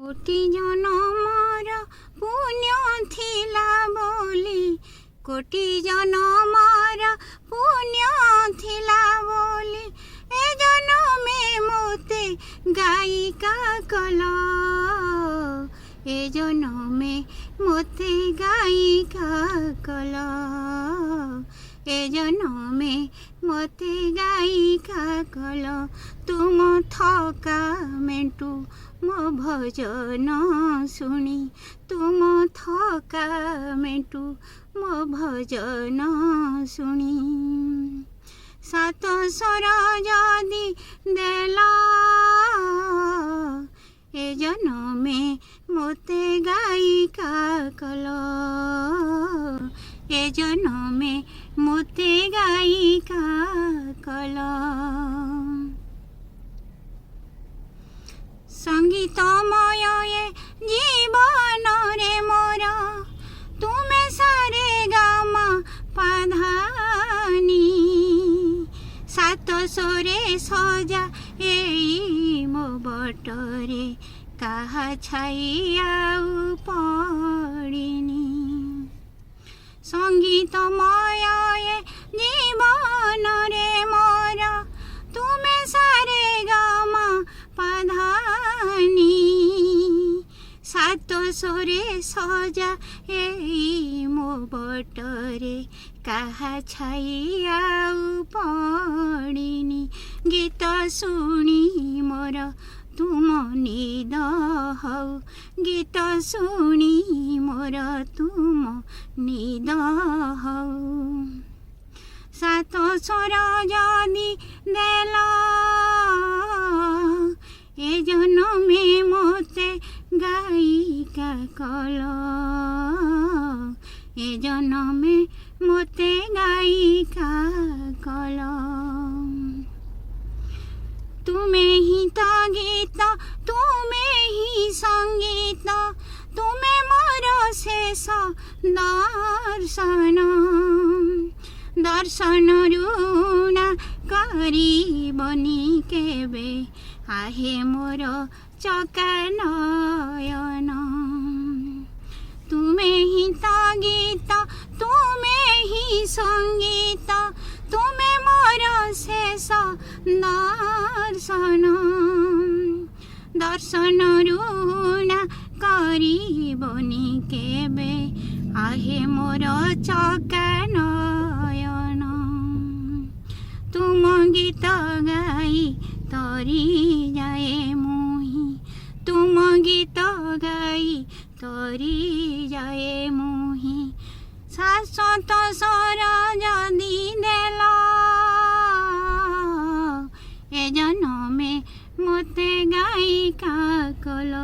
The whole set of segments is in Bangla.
কোটি জনমর পুণ্য থিলা বলি, কোটি জনমর পুণ্য থিলা বলি, এ জনমে মতে গায়িকা কল, এ জনমে মতে গায়িকা কল, এ জনমে মতে গায়িকা কল। তুম থকা মেଣ୍ଟୁ ମୋ ଭଜନ ଶୁଣି, ତୁମ ଥକା ମେଣ୍ଟୁ ମୋ ଭଜନ ଶୁଣି। ସାତ ସ୍ୱର ଯଦି ଦେଲ, ଏ ଜନମେ ମୋତେ ଗାୟିକା କଲ, ଏ ଜନମେ ମୋତେ ଗାୟିକା କଲ। সঙ্গীতময় এ জীবনরে মোর, তুমে সারে গামা পাধানি, সাত স্বরে সজা এই মো বটরে, কাহা ছাই আউ পড়িনি। সঙ্গীতময় এ জীবনরে মোর, তুমে সারে গামা পাধানি, সাত স্বরে সজা এই মো বটরে, কাহা ছাই আউ পড়িনি। গীত শুনি মোর তুম নিদ হও, গীত শুনি মোর তুম নিদ হও। সাত স্বর যদি দেল, এ জনমে মতে গায়িকা কল, এ জনমে মতে গায়িকা কল। তুমে হি তো গীত, তুমে হি সঙ্গীত, তুমে মোর শেষ দর্শন, দর্শন ঋণা করিবনি কেবে, আহে মোর চকা নয়ন। তুমে হি তো গীত, তুমে হি সঙ্গীত, তুমে মোর শেষ দর্শন, দর্শন ঋণা করিবনি কেবে, আহে মোর চকা নয়ন। তুম গীত গাই তরি যায় মুহি, তুম গীত গাই তরি যায় মুহি। শাশ্বত স্বর যদি দেল, এ জনমে মতে গায়িকা কল,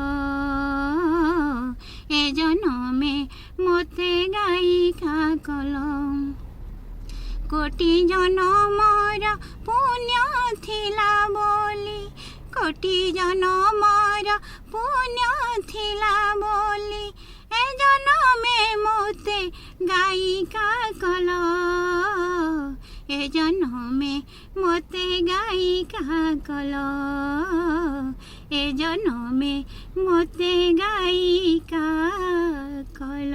এ জনমে মতে গায়িকা কল। কোটি জনমর পুণ্য থিলা বলি, কোটি জনমর পুণ্য থিলা বলি, এ জনমে মতে গায়িকা কল, এ জনমে মতে গায়িকা কল, এ জনমে মতে গায়িকা কল।